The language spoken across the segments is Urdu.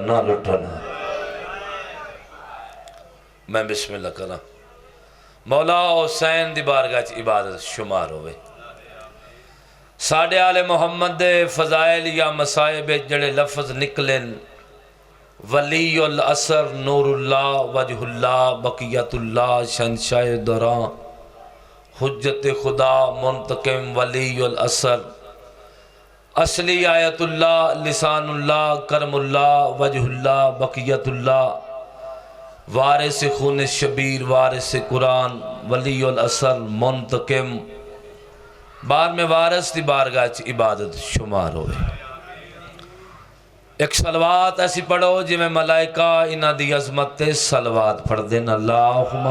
نہ لٹنا۔ میں بسم اللہ کرا مولا حسین دی بارگاہ چ عبادت شمار ہوئے۔ ساڑھے آل محمد دے فضائل یا مصائب جڑے لفظ نکلن، ولی العصر، نور اللہ، وجہ اللہ، بقیت اللہ، شہنشاہ دوران، حجت خدا، منتقم، ولی العصر، اصلی آیت اللہ، لسان اللہ، کرم اللہ، وجہ اللہ، بقیت اللہ، وارث خون شبیر، وارث قرآن، ولی العصر، منتقم، بار میں وارث دی بارگاہ چ عبادت شمار ہوئے۔ ایک صلوات ایسی پڑھو جی میں ملائکہ انہ دی عظمت تے صلوات پڑھ دینا۔ اللہم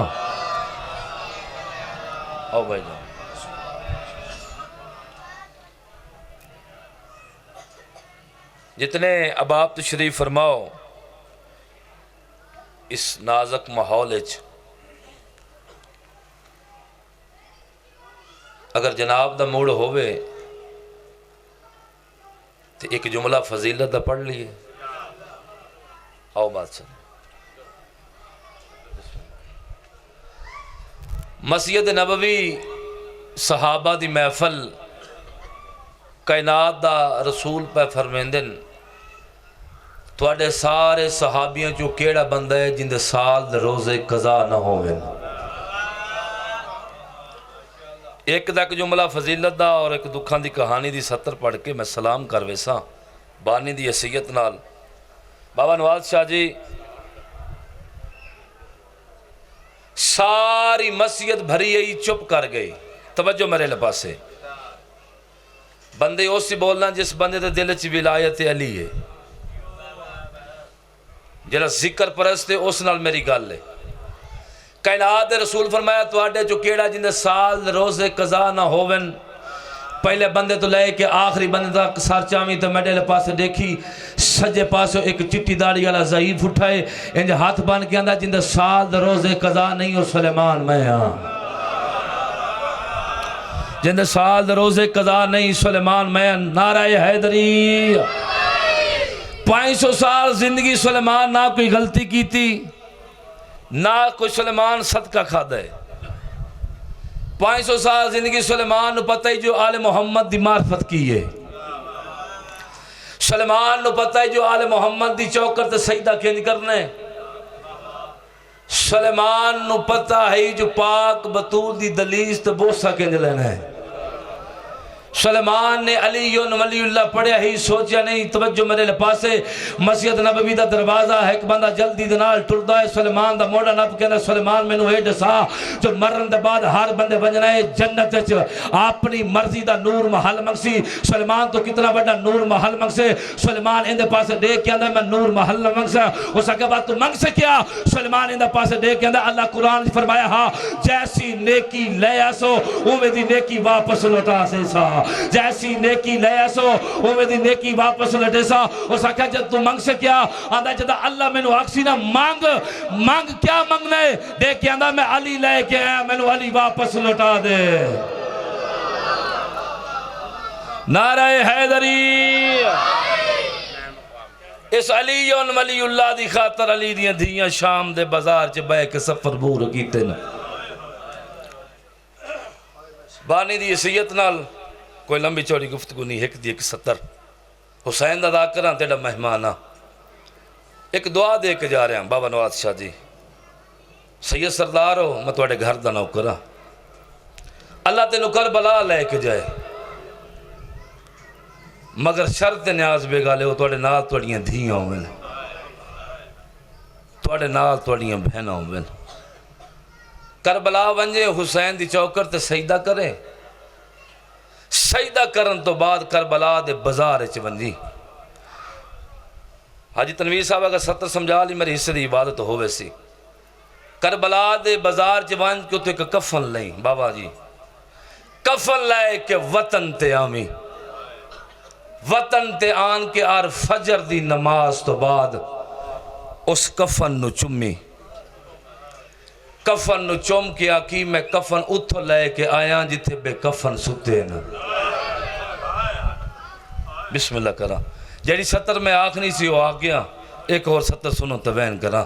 او بھائی جان جتنے اباب تشریف فرماؤ اس نازک ماحول وچ، اگر جناب دا موڑ ہوئے تو ایک جملہ فضیلت دا پڑھ لیے۔ آؤ بات سن۔ مسجد نبوی صحابہ دی محفل کائنات دا رسول پہ فرمیندن تواڈے سارے صحابیاں چو کیڑا بندہ ہے جن دے سال دے روزے قضا نہ ہوئے۔ ایک دا ایک جملہ فضیلت دا اور ایک دکھان دی کہانی دی سطر پڑھ کے میں سلام کر ویسا بانی دی حیثیت نال۔ بابا نواز شاہ جی ساری مسجد بھری ہی چپ کر گئی، توجہ میرے لپاسے، بندے اسی بولنا جس بندے دے دل چ ولایت علی ہے، جڑا ذکر پرست ہے اس نال میری گل ہے۔ کائنات دے رسول فرمایا تواڈے جو کیڑا جن دے سال روزے قضا نہ ہوون، پہلے بندے تو لے کے آخری بندے تک سر چاویں تو میڈے لے پاسے دیکھی سجے پاسے ایک چٹی داڑھی والا ضعیف اٹھائے انج ہاتھ بن کے آندا جن دے سال روزے قضا نہیں ہو سلیمان میں ہاں، جن دے سال روزے قضا نہیں سلیمان میں، نعرہ حیدری۔ 500 سال زندگی سلیمان نہ کوئی غلطی کی تھی نہ کوئی سلیمان صدقہ کھا دے۔ 500 سال زندگی سلیمان نو پتہ ہی جو آل محمد دی معرفت کی ہے، سلیمان نو پتہ ہی جو آل محمد دی چوکر تے سجدہ کھنج کرنے، سلیمان نو پتہ ہے جو پاک بطول دی دلیس تے بوسہ کھنج لینا ہے۔ سلیمان نے علی ولی اللہ پڑھیا ہی سوچیا نہیں، توجہ میرے لپاسے مسجد نبوی دا دروازہ ہے، ایک بندہ جلدی دنال ٹردہ ہے، سلیمان دا موڑا نب کہنا سلیمان میں نو اے ڈسا جو مرن دے بعد ہر بندے بنجنا ہے جنت اپنی مرضی دا نور محل مقسی۔ سلیمان تو کتنا بڑا نور محل مقسے، سلیمان اندے پاسے دیکھ کے اندھا میں نور محل مقسا، اس کے بعد تو منگ سے کیا؟ سلیمان اندے پاسے دیکھ کے اندھا اللہ قرآن فرمایا ہاں جیسی نیکی لے ایسو اوہ دی نیکی واپس لوٹا سے سا، جیسی نیکی لے ایسو اوہ دی نیکی واپس لٹے سا۔ اس کہا جب تو منگ سے کیا؟ آندھا جدہ اللہ میں نو آکسی نا مانگ کیا منگنے؟ دیکھ کے آندھا میں علی لے کے آیا میں نو علی واپس لٹا دے۔ نعرہ حیدری۔ اس علی ولی اللہ دی خاطر علی دیاں دھیاں شام دے بازار چے بے کے سفر بور کیتے نا، بانی دی حیثیت نال کوئی لمبی چوڑی گفتگو نہیں، ایک دی ایک ستر حسین دا دا کراں تیڑا مہمانہ ایک دعا دے کے جا رہے ہیں۔ بابا نواز شاہ جی سید سردار ہو میں توڑے گھر دا نوکرا، اللہ تے نکر بلا لے کے جائے مگر شرط نیاز بے گالے ہو توڑے نال توڑیاں دھیاں ہوئے، توڑے نال توڑیاں بہنہ ہوئے، کربلا ونجے حسین دی چوکر تے سجدہ کرے، سجدہ کرن تو بعد کربلا دے بازار ونجی۔ حاجی تنویر صاحب اگر ستر سمجھا لی میری حصے دی عبادت ہوئے سی، کربلا دے بازار ونج کیوں تو ایک کفن لیں بابا جی، کفن لائے کہ وطن تے آمی، وطن تے آن کے آر فجر دی نماز تو بعد اس کفن نو چمی، کفن نو چوم کے آکی میں کفن اتھو لے کے آیا جتے بے کفن ستے نا۔ بسم اللہ کرا جیڑی ستر میں آخنی سی وہ آ گیا ایک اور سطر سنو تو بیان کرا.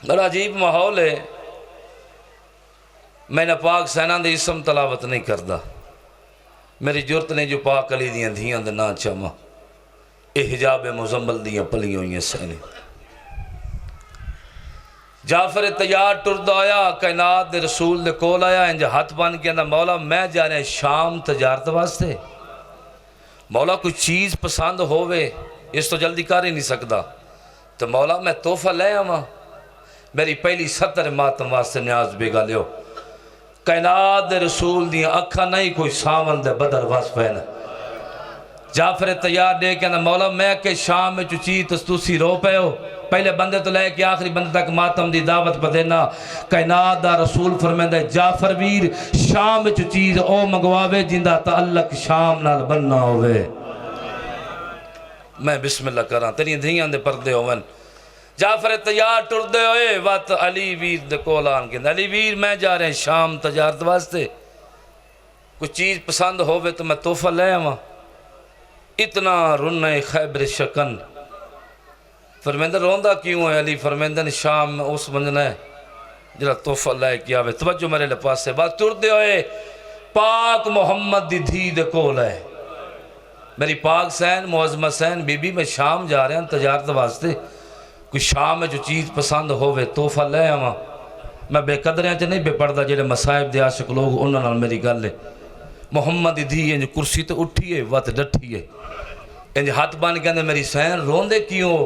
بڑا عجیب ماحول ہے. میں نے پاک سینہ دے اسم تلاوت نہیں کردا. میری جرت نے جو پاک علی دیاں دھیاں دے نا چاما اے حجاب مزمل دیاں پلیاں ہوئیں سینے. جعفر تیار ٹرد آیا کائنات دے رسول دے کول آیا انجا ہاتھ بان کے اندر مولا میں جا رہے شام تجارت واسطے. مولا کوئی چیز پسند ہوئے اس تو جلدی کر ہی نہیں سکتا. تو مولا میں تحفہ لے آواں میری پہلی سطر ماتم واسطے نیاز بیگا لیو. کائنات دے رسول دیاں اکھا نہیں کوئی ساون دے بدر واسف ہے نا. جعفر تیار دے کے اندر مولا میں کہ شام میں چوچی تستوسی رو پہ ہو. پہلے بندے تو لے کے آخری بندے تک ماتم دی دعوت پہ دینا. کائنات دا رسول فرمیندہ جعفر ویر شام میں چیز او مگواوے جندہ تعلق شام نال بننا ہوئے. میں بسم اللہ کراں تیری دھیاں دے پردے ہوئن. جعفر تیار ٹردے ہوئے وقت علی ویر دے کولان کے علی ویر میں جا رہے ہیں شام تجارت واسطے. کوئی چیز پسند ہوئے تو میں تحفہ لے آواں. اتنا رنہ خیبر شکن. فرمیندہ روندہ کیوں ہے علی؟ فرمیندہ نے شام میں اس بندنا ہے جنہا تحفہ لے کیا ہوئے. توجہ میرے لپاس سے بات ٹردے ہوئے پاک محمد دی دھی دے کول ہے. میری پاک سین معظمہ سین بی بی میں شام جا رہے ہیں تجارت واسطے. کوئی شام میں جو چیز پسند ہوئے تحفہ لے آواں. میں بے قدریاں چا نہیں بے پردہ جڑے مصائب دے عاشق لوگ انہوں نے میری گل ہے. محمد دی دھی انج کرسی تو اٹھی ہے وقت ڈٹھی ہے. انج ہاتھ بان کے اندر میری سین روندے کیوں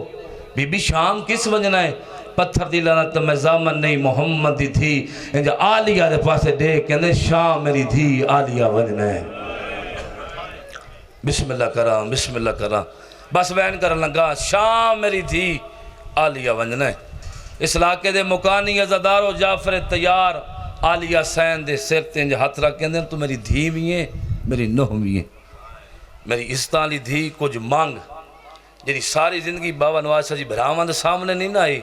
بی بی شام کس وجنا ہے؟ پتھر دی لعنت میں زامن نہیں محمد دی تھی انج آلیہ دے پاسے دے کے اندر شام میری دھی آلیہ وجنا ہے. بسم اللہ کراں بسم اللہ کراں بس بیان کرن لگا شام میری دھی آلیہ وجنا ہے. اس علاقے دے مکانی عزادارو جعفر تیار آلیہ سین دے سر تے انج ہاتھ رکھ کے اندر تو میری دھی بھی ہیں میری نوح بھی ہیں. میری استالی دھی کچھ مانگ جنہی ساری زندگی بابا نواز شاہ جی بھرامان دے سامنے نہیں آئی.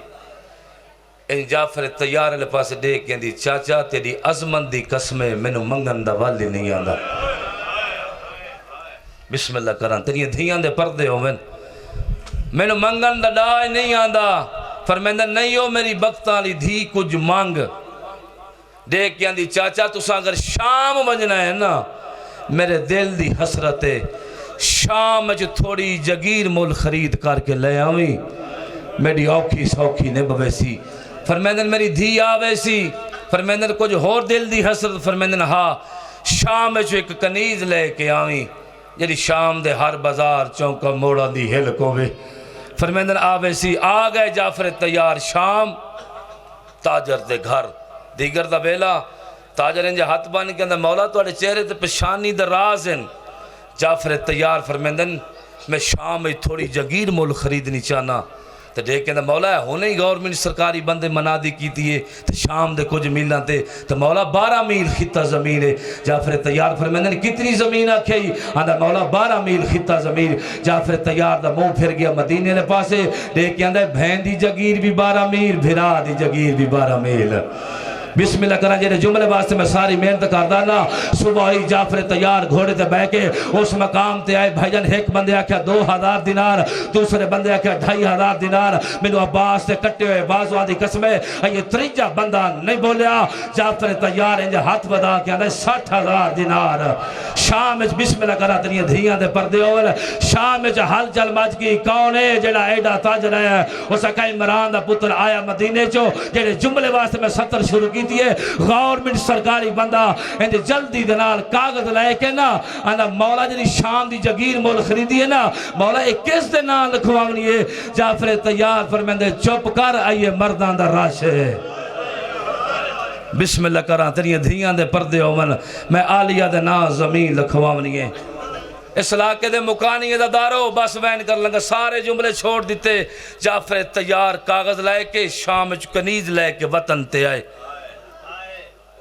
ان جعفر تیار علیہ پاس دے کے اندھی چاچا تیری عظمت دی قسمیں مینو منگن دا والی نہیں آندا. بسم اللہ کران تیری دھیاں دے پردے ہوئن مینو منگن دا ڈائے نہیں آندا. فرمیندہ نہیں ہو میری بختالی دھی کچھ مانگ دے کے اندھی چاچا تسا اگر شام بجنا ہے نا میرے دل دی حسرت ہے شام میں جو تھوڑی جگیر مول خرید کر کے لے آویں میری اوکھی سوکھی نے بویسی. فرمیندن میری دھی آویسی. فرمیندن کچھ ہور دل دی حسرت. فرمیندن ہاں شام میں جو ایک کنیز لے کے آویں جیڑی شام دے ہر بازار چونکا موڑا دی ہل کووے. فرمیندن آویسی. آ گئے جعفر تیار شام تاجر دے گھر دیگر دا بیلا. تاجر انجا ہاتھ بان کے اندر مولا توڑے چہرے تے پشانی در راز ہیں. جعفر تیار فرمیندن میں شام میں تھوڑی جگیر مول خریدنی چاہنا. تو دیکھ اندر مولا ہے ہونے ہی گورنمنٹ سرکاری بندے منادی کی تھی تو شام دے کچھ میلہ تے تو مولا 12 میل خطہ زمین ہے. جعفر تیار فرمیندن کتنی زمین آکھے ہی اندر مولا 12 میل خطہ زمین. جعفر تیار دا منہ پھر گیا مدینے نے پاسے دیکھ اندر بہن دی جگیر بھی 12 میل بھرا دی جگیر بھی 12 میل. بسم اللہ کرنا جیرے جملے واسطے میں ساری محنت کردانا. صبح ہی جعفر تیار گھوڑے تے بہ کے اس مقام تے آئے. بھائی جان ایک بندے آکھیا 2000 دینار دوسرے بندے آکھیا 2500 دینار. مینو عباس تے کٹے ہوئے بازوان دی قسمیں یہ تریجہ بندہ نہیں بولیا. جعفر تیار انجا ہاتھ بدا کے آنے 60,000 دینار. شام اچ بسم اللہ کرنا تنیا دھیاں دے پردے ہوئے. شام اچ حل چل ماج کی کون ہے جیڑا ایڈا تاجر ہے. اس اکائی مران دا پتر آیا مدینے چو جیڑے جملے واسطے میں 70 شروع کی دیئے. گورنمنٹ سرکاری بندہ اندھے جلدی دنال کاغذ لائے کے نا اندھا مولا جنی شام دی جگیر مول خریدی ہے نا مولا ایک کس دے نام لکھوامنی ہے. جعفر تیار فرمیندے چپ کر آئیے مردان دا راش ہے. بسم اللہ کران تیری دھیاں دے پردے ہومن میں آلیہ دے نا زمین لکھوامنی ہے. اس علاقے دے مکانی دا دارو بس وین کر لنگا سارے جملے چھوڑ دیتے. جعفر تیار کاغذ لائے کے شام کنیز لائے کے وطن تے آئے.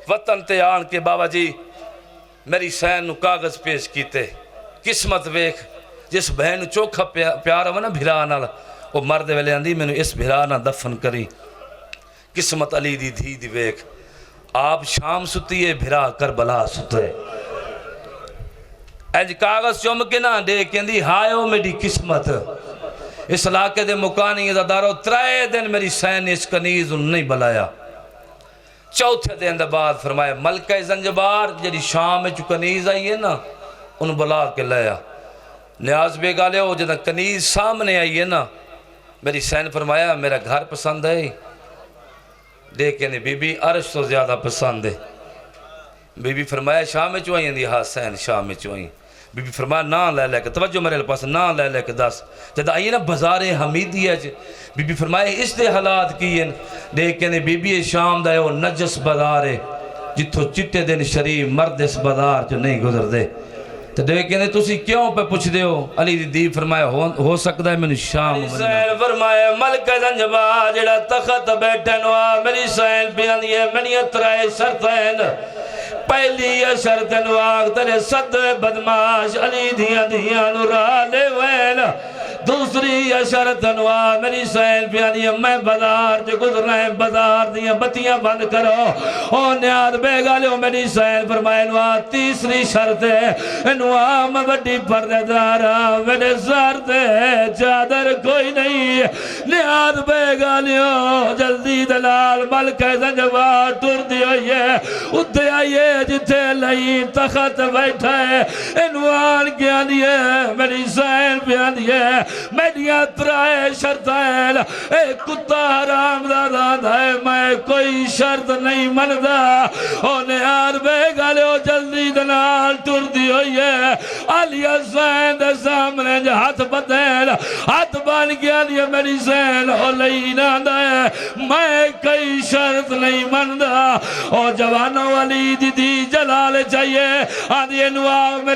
وطن تے آن کے بابا جی میری سین نو کاغذ پیش کیتے. قسمت ویکھ جس بہن چوکھا پیارا ہونا بھرا نال وہ مرد ویلے اندھی میں اس بھرا نہ دفن کری. قسمت علی دی دھی دی ویکھ آپ شام ستیے بھرا کربلا ستے. اینج کاغذ چوم کے نہ دے کہندی ہائیو میری قسمت اس علاقے دے مکانی ازادارو 3 دن میری سین نے اس کنیز نہیں بلایا. چوتھے دن دے بعد فرمایا ملکہ زنجبار جڑی شام میں کنیز آئی ہے نا ان بلا کے لیا. نیاز بے گالے ہو جدہ کنیز سامنے آئی ہے نا میری سین فرمایا میرا گھر پسند ہے. دیکھیں بی بی عرش تو زیادہ پسند ہے. بی بی فرمایا شام میں چوائیں دی ہاں سین شام میں چوائیں. بی بی فرمایا نا لے لے کے توجہ میرے پاس نا لے لے کے دس جدہ آئیے نا بازار حمیدی ہے. بی بی فرمایا اس دے حالات کی ہیں. دیکھیں بی بی شام دا ہے وہ نجس بازار ہے جتھو چٹے دن شریف مرد اس بازار جو نہیں گزر دے. تو دیکھیں تسی کیوں پہ پوچھ دے ہو. علی دی فرمایا ہو سکتا ہے میں نے شام سین فرمایا ملکہ زنجبار جڑا تخت بیٹھن وا میری سین بیان یہ منی 3 شرطیں. پہلی شرط نواق ترے صد بدماش علی دیاں نورا لے وین. دوسری شرط نواق میری سین پیانی میں بازار جو گزر رہے ہیں بازار دیاں بتیاں بند کرو او نیاد بے گالے میری سین فرمائے نواق. تیسری شرط ہے نواق میں بڑی پردے دارا میرے زرد چادر کوئی نہیں. نیاد بے گالے جلدی دلال ملکہ زنجبار ٹر دی ہوئی ہے اتھے آئیے جتے لئی تخت بیٹھا ہے. انوان کیا دیئے میری سین پیا دیئے میڈیاں 3 شرطیں. اے کتا حرام دادا ہے میں کوئی شرط نہیں مندہ. اونے آر بے گالے ہو جلدی دنال ٹر دی ہوئی ہے. علیہ سین دے سامنے جو ہاتھ بدل ہاتھ بان کیا دیئے میری سین ہو لئی نہ دے میں کوئی شرط نہیں مندہ. او جوانوں علی دی جلال چاہیے آدھی نواق